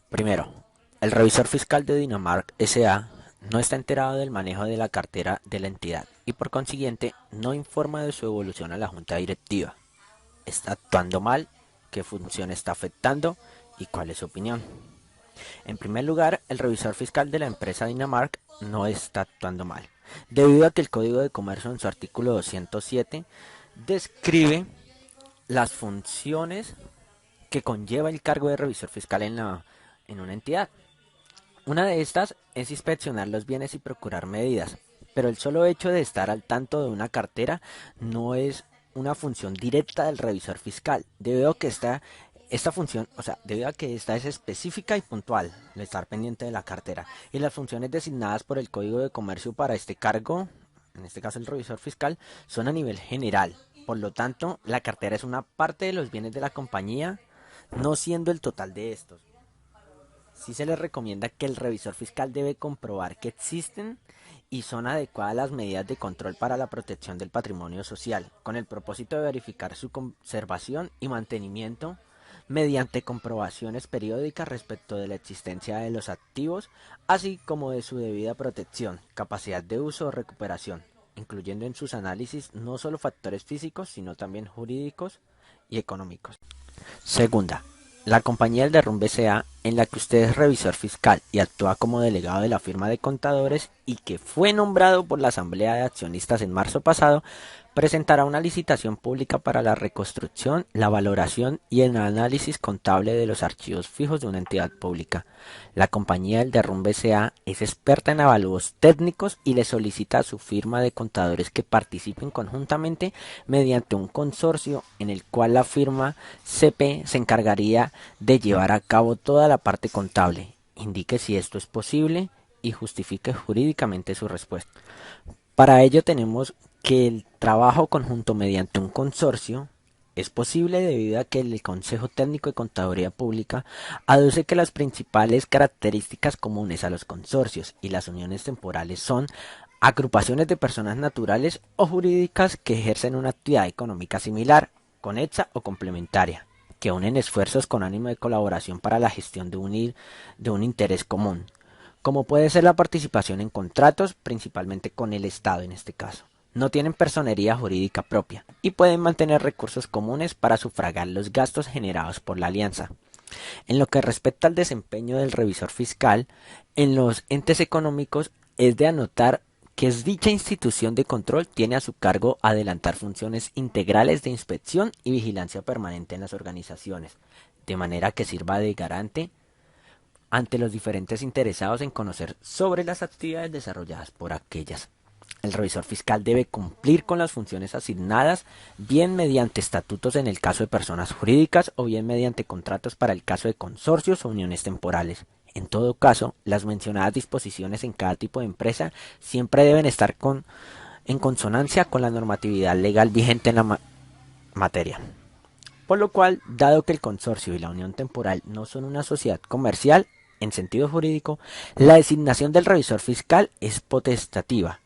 Primero, el revisor fiscal de Dinamarca S.A. no está enterado del manejo de la cartera de la entidad y por consiguiente no informa de su evolución a la junta directiva. ¿Está actuando mal? ¿Qué función está afectando? ¿Y cuál es su opinión? En primer lugar, el revisor fiscal de la empresa Dinamarca no está actuando mal, debido a que el Código de Comercio en su artículo 207 describe las funciones que conlleva el cargo de revisor fiscal en una entidad. Una de estas es inspeccionar los bienes y procurar medidas, pero el solo hecho de estar al tanto de una cartera no es una función directa del revisor fiscal, debido a que esta función, debido a que esta es específica y puntual, de estar pendiente de la cartera, y las funciones designadas por el Código de Comercio para este cargo, en este caso el revisor fiscal, son a nivel general. Por lo tanto, la cartera es una parte de los bienes de la compañía, no siendo el total de estos. Sí se les recomienda que el revisor fiscal debe comprobar que existen y son adecuadas las medidas de control para la protección del patrimonio social, con el propósito de verificar su conservación y mantenimiento mediante comprobaciones periódicas respecto de la existencia de los activos, así como de su debida protección, capacidad de uso o recuperación, incluyendo en sus análisis no solo factores físicos, sino también jurídicos y económicos. Segunda, la compañía del derrumbe S.A., en la que usted es revisor fiscal y actúa como delegado de la firma de contadores y que fue nombrado por la Asamblea de Accionistas en marzo pasado, presentará una licitación pública para la reconstrucción, la valoración y el análisis contable de los archivos fijos de una entidad pública. La compañía del derrumbe S.A. es experta en avalúos técnicos y le solicita a su firma de contadores que participen conjuntamente mediante un consorcio en el cual la firma CP se encargaría de llevar a cabo toda la parte contable. Indique si esto es posible y justifique jurídicamente su respuesta. Para ello tenemos que el trabajo conjunto mediante un consorcio es posible debido a que el Consejo Técnico de Contaduría Pública aduce que las principales características comunes a los consorcios y las uniones temporales son agrupaciones de personas naturales o jurídicas que ejercen una actividad económica similar, conexa o complementaria, que unen esfuerzos con ánimo de colaboración para la gestión de un interés común, como puede ser la participación en contratos, principalmente con el Estado en este caso. No tienen personería jurídica propia y pueden mantener recursos comunes para sufragar los gastos generados por la alianza. En lo que respecta al desempeño del revisor fiscal, en los entes económicos es de anotar que dicha institución de control tiene a su cargo adelantar funciones integrales de inspección y vigilancia permanente en las organizaciones, de manera que sirva de garante ante los diferentes interesados en conocer sobre las actividades desarrolladas por aquellas. El revisor fiscal debe cumplir con las funciones asignadas, bien mediante estatutos en el caso de personas jurídicas o bien mediante contratos para el caso de consorcios o uniones temporales. En todo caso, las mencionadas disposiciones en cada tipo de empresa siempre deben estar en consonancia con la normatividad legal vigente en la materia. Por lo cual, dado que el consorcio y la unión temporal no son una sociedad comercial, en sentido jurídico, la designación del revisor fiscal es potestativa.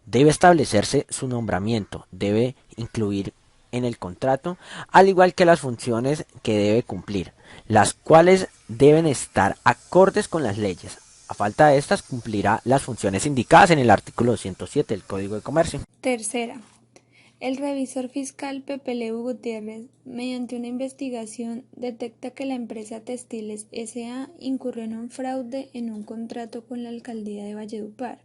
Debe establecerse su nombramiento, debe incluir en el contrato, al igual que las funciones que debe cumplir, las cuales deben estar acordes con las leyes. A falta de estas, cumplirá las funciones indicadas en el artículo 107 del Código de Comercio. Tercera, el revisor fiscal Pepe Leu Gutiérrez, mediante una investigación, detecta que la empresa Textiles S.A. incurrió en un fraude en un contrato con la alcaldía de Valledupar,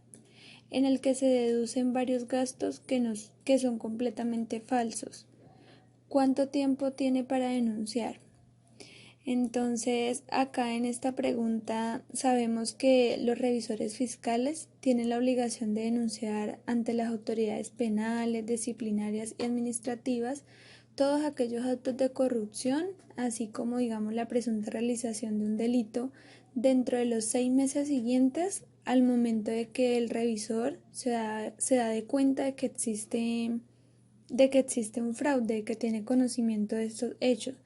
en el que se deducen varios gastos que son completamente falsos. ¿Cuánto tiempo tiene para denunciar? Entonces, acá en esta pregunta sabemos que los revisores fiscales tienen la obligación de denunciar ante las autoridades penales, disciplinarias y administrativas todos aquellos actos de corrupción, así como digamos la presunta realización de un delito dentro de los 6 meses siguientes al momento de que el revisor se da de cuenta de que existe un fraude, de que tiene conocimiento de estos hechos.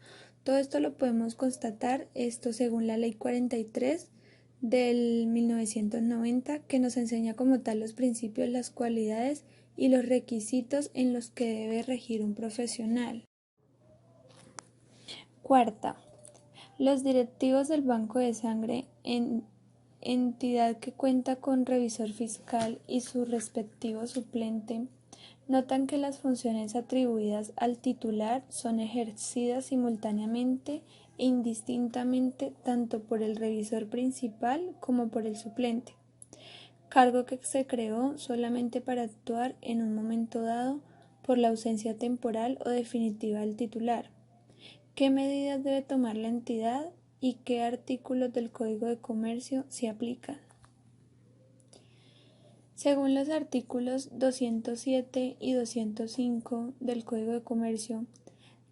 Todo esto lo podemos constatar, esto según la Ley 43 del 1990, que nos enseña como tal los principios, las cualidades y los requisitos en los que debe regir un profesional. Cuarta, Los directivos del Banco de Sangre, entidad que cuenta con revisor fiscal y su respectivo suplente, notan que las funciones atribuidas al titular son ejercidas simultáneamente e indistintamente tanto por el revisor principal como por el suplente, cargo que se creó solamente para actuar en un momento dado por la ausencia temporal o definitiva del titular. ¿Qué medidas debe tomar la entidad y qué artículos del Código de Comercio se aplican? Según los artículos 207 y 205 del Código de Comercio,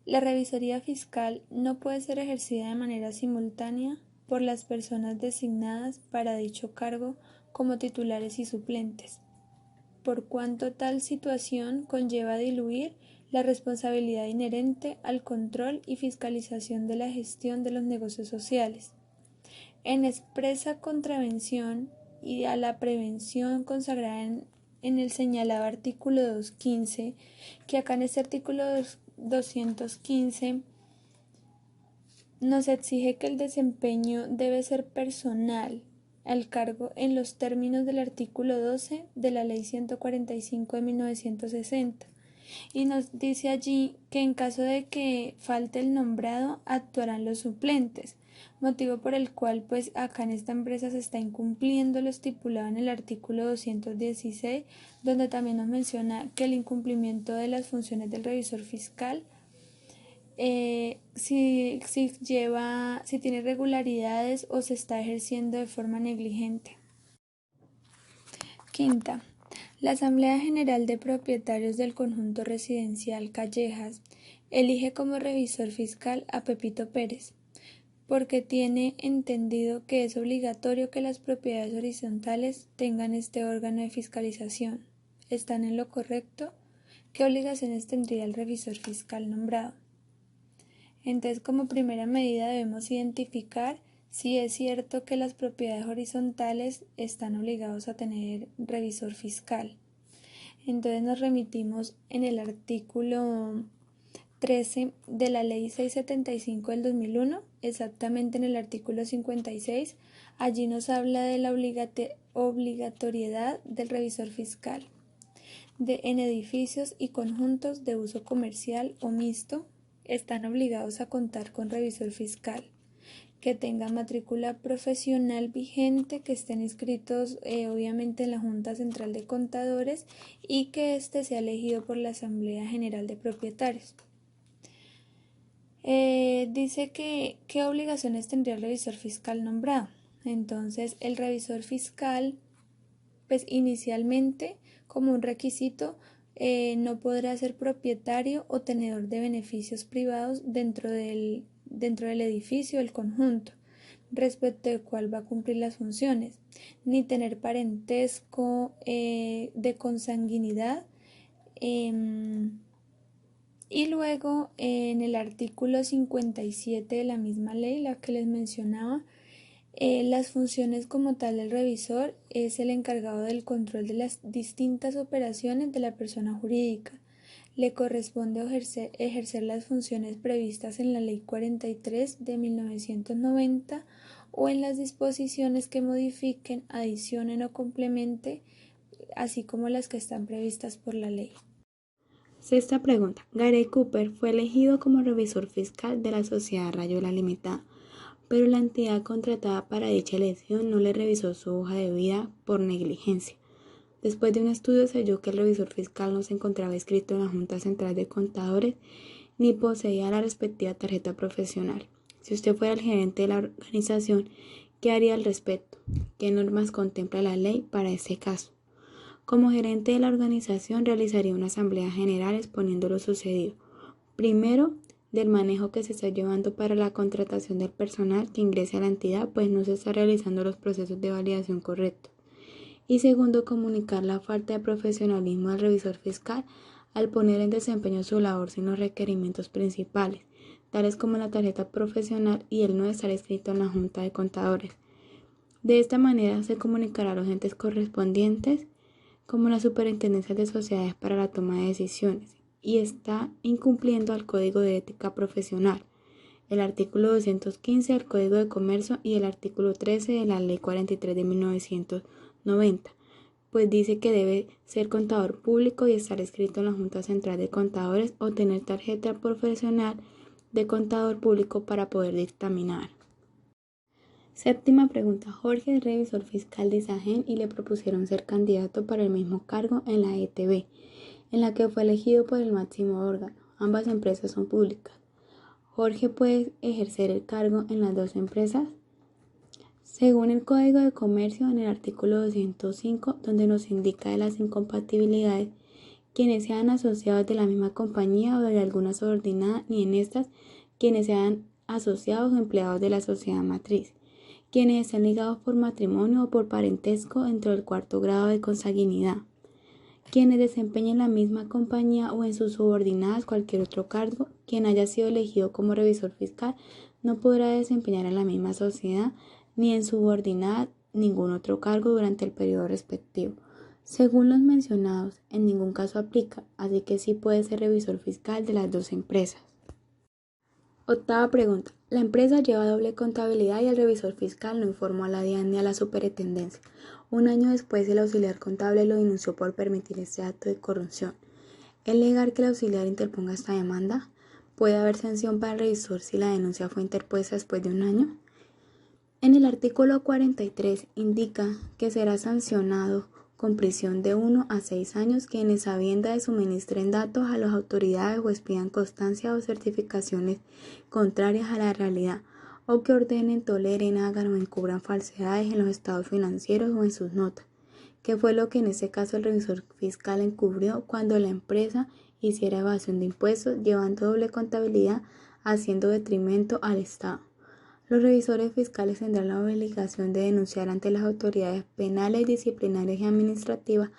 la revisoría fiscal no puede ser ejercida de manera simultánea por las personas designadas para dicho cargo como titulares y suplentes, por cuanto tal situación conlleva diluir la responsabilidad inherente al control y fiscalización de la gestión de los negocios sociales, en expresa contravención y a la prevención consagrada en el señalado artículo 215, que acá en este artículo 215 nos exige que el desempeño debe ser personal al cargo en los términos del artículo 12 de la Ley 145 de 1960. Y nos dice allí que en caso de que falte el nombrado, actuarán los suplentes, motivo por el cual pues acá en esta empresa se está incumpliendo lo estipulado en el artículo 216, donde también nos menciona que el incumplimiento de las funciones del revisor fiscal si tiene irregularidades o se está ejerciendo de forma negligente. Quinta, la Asamblea General de Propietarios del Conjunto Residencial Callejas elige como revisor fiscal a Pepito Pérez, porque tiene entendido que es obligatorio que las propiedades horizontales tengan este órgano de fiscalización. ¿Están en lo correcto? ¿Qué obligaciones tendría el revisor fiscal nombrado? Entonces, como primera medida debemos identificar si es cierto que las propiedades horizontales están obligados a tener revisor fiscal. Entonces nos remitimos en el artículo 13 de la Ley 675 del 2001, exactamente en el artículo 56, allí nos habla de la obligatoriedad del revisor fiscal en edificios y conjuntos de uso comercial o mixto. Están obligados a contar con revisor fiscal que tenga matrícula profesional vigente, que estén inscritos obviamente en la Junta Central de Contadores y que éste sea elegido por la Asamblea General de Propietarios. Dice que qué obligaciones tendría el revisor fiscal nombrado. Entonces el revisor fiscal pues inicialmente como un requisito no podrá ser propietario o tenedor de beneficios privados dentro del edificio o el conjunto, respecto del cual va a cumplir las funciones, ni tener parentesco de consanguinidad. Y luego en el artículo 57 de la misma ley, la que les mencionaba, las funciones como tal del revisor es el encargado del control de las distintas operaciones de la persona jurídica. Le corresponde ejercer las funciones previstas en la Ley 43 de 1990 o en las disposiciones que modifiquen, adicionen o complementen, así como las que están previstas por la ley. Sexta pregunta. Gary Cooper fue elegido como revisor fiscal de la sociedad Rayuela Limitada, pero la entidad contratada para dicha elección no le revisó su hoja de vida por negligencia. Después de un estudio se halló que el revisor fiscal no se encontraba inscrito en la Junta Central de Contadores ni poseía la respectiva tarjeta profesional. Si usted fuera el gerente de la organización, ¿qué haría al respecto? ¿Qué normas contempla la ley para este caso? Como gerente de la organización realizaría una asamblea general exponiendo lo sucedido. Primero, del manejo que se está llevando para la contratación del personal que ingrese a la entidad, pues no se está realizando los procesos de validación correctos. Y segundo, comunicar la falta de profesionalismo del revisor fiscal al poner en desempeño su labor sin los requerimientos principales, tales como la tarjeta profesional y el no estar inscrito en la Junta de Contadores. De esta manera se comunicará a los entes correspondientes como la Superintendencia de Sociedades para la toma de decisiones y está incumpliendo al Código de Ética Profesional, el artículo 215 del Código de Comercio y el artículo 13 de la Ley 43 de 1990, pues dice que debe ser contador público y estar inscrito en la Junta Central de Contadores o tener tarjeta profesional de contador público para poder dictaminar. Séptima pregunta. Jorge es revisor fiscal de Isagen y le propusieron ser candidato para el mismo cargo en la ETB, en la que fue elegido por el máximo órgano. Ambas empresas son públicas. Jorge puede ejercer el cargo en las dos empresas. Según el Código de Comercio, en el artículo 205, donde nos indica de las incompatibilidades, quienes sean asociados de la misma compañía o de alguna subordinada, ni en estas, quienes sean asociados o empleados de la sociedad matriz, quienes estén ligados por matrimonio o por parentesco dentro del cuarto grado de consanguinidad, quienes desempeñen la misma compañía o en sus subordinadas cualquier otro cargo. Quien haya sido elegido como revisor fiscal no podrá desempeñar en la misma sociedad ni en subordinada ningún otro cargo durante el periodo respectivo. Según los mencionados, en ningún caso aplica, así que sí puede ser revisor fiscal de las dos empresas. Octava pregunta. La empresa lleva doble contabilidad y el revisor fiscal no informó a la DIAN ni a la superintendencia. Un año después, el auxiliar contable lo denunció por permitir este acto de corrupción. ¿Es legal que el auxiliar interponga esta demanda? ¿Puede haber sanción para el revisor si la denuncia fue interpuesta después de un año? En el artículo 43 indica que será sancionado con prisión de 1 a 6 años quienes a sabiendas de suministren datos a las autoridades o expidan constancia o certificaciones contrarias a la realidad o que ordenen, toleren, hagan o encubran falsedades en los estados financieros o en sus notas, que fue lo que en este caso el revisor fiscal encubrió cuando la empresa hiciera evasión de impuestos, llevando doble contabilidad, haciendo detrimento al Estado. Los revisores fiscales tendrán la obligación de denunciar ante las autoridades penales, disciplinarias y administrativas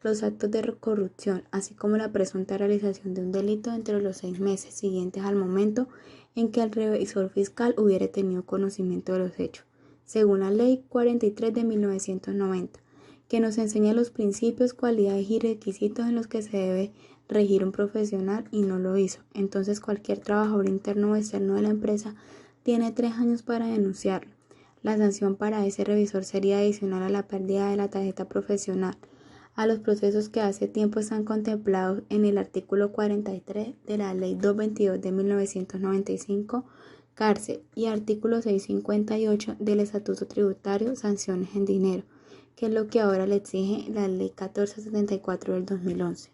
los actos de corrupción, así como la presunta realización de un delito dentro de los 6 meses siguientes al momento en que el revisor fiscal hubiere tenido conocimiento de los hechos, según la Ley 43 de 1990, que nos enseña los principios, cualidades y requisitos en los que se debe regir un profesional y no lo hizo. Entonces cualquier trabajador interno o externo de la empresa tiene 3 años para denunciarlo. La sanción para ese revisor sería adicional a la pérdida de la tarjeta profesional, a los procesos que hace tiempo están contemplados en el artículo 43 de la Ley 222 de 1995, cárcel, y artículo 658 del Estatuto Tributario, sanciones en dinero, que es lo que ahora le exige la Ley 1474 del 2011.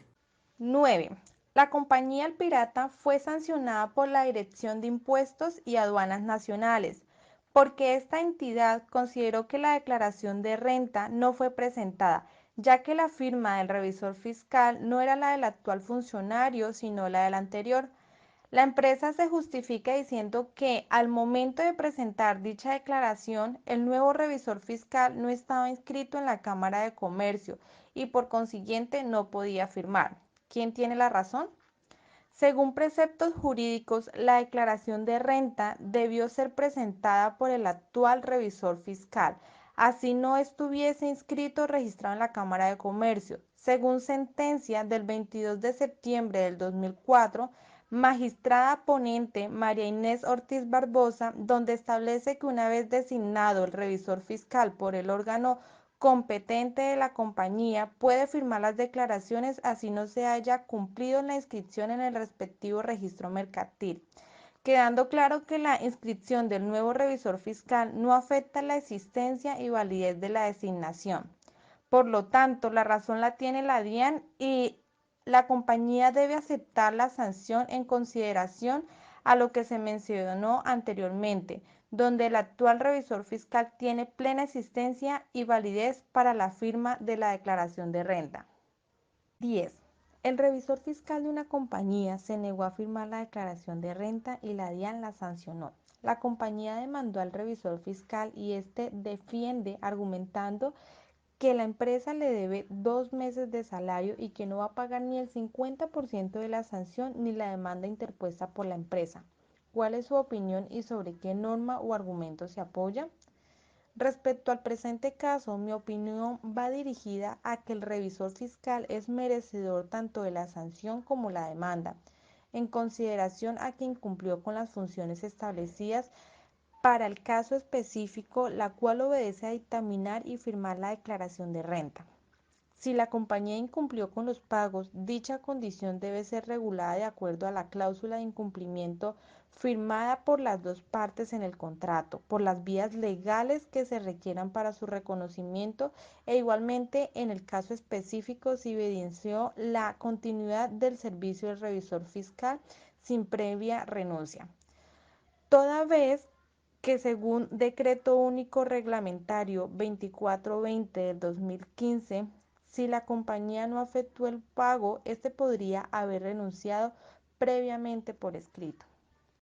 9. La compañía El Pirata fue sancionada por la Dirección de Impuestos y Aduanas Nacionales, porque esta entidad consideró que la declaración de renta no fue presentada, ya que la firma del revisor fiscal no era la del actual funcionario, sino la del anterior. La empresa se justifica diciendo que al momento de presentar dicha declaración, el nuevo revisor fiscal no estaba inscrito en la Cámara de Comercio y por consiguiente no podía firmar. ¿Quién tiene la razón? Según preceptos jurídicos, la declaración de renta debió ser presentada por el actual revisor fiscal, así no estuviese inscrito o registrado en la Cámara de Comercio. Según sentencia del 22 de septiembre del 2004, magistrada ponente María Inés Ortiz Barbosa, donde establece que una vez designado el revisor fiscal por el órgano competente de la compañía, puede firmar las declaraciones así no se haya cumplido la inscripción en el respectivo registro mercantil, quedando claro que la inscripción del nuevo revisor fiscal no afecta la existencia y validez de la designación. Por lo tanto, la razón la tiene la DIAN y la compañía debe aceptar la sanción en consideración a lo que se mencionó anteriormente, donde el actual revisor fiscal tiene plena existencia y validez para la firma de la declaración de renta. 10. El revisor fiscal de una compañía se negó a firmar la declaración de renta y la DIAN la sancionó. La compañía demandó al revisor fiscal y este defiende argumentando que la empresa le debe 2 meses de salario y que no va a pagar ni el 50% de la sanción ni la demanda interpuesta por la empresa. ¿Cuál es su opinión y sobre qué norma o argumento se apoya? Respecto al presente caso, mi opinión va dirigida a que el revisor fiscal es merecedor tanto de la sanción como la demanda. en consideración a que incumplió con las funciones establecidas para el caso específico, la cual obedece a dictaminar y firmar la declaración de renta. Si la compañía incumplió con los pagos, dicha condición debe ser regulada de acuerdo a la cláusula de incumplimiento firmada por las dos partes en el contrato, por las vías legales que se requieran para su reconocimiento e igualmente en el caso específico si evidenció la continuidad del servicio del revisor fiscal sin previa renuncia. Toda vez que según Decreto Único Reglamentario 2420 del 2015, si la compañía no efectuó el pago, este podría haber renunciado previamente por escrito.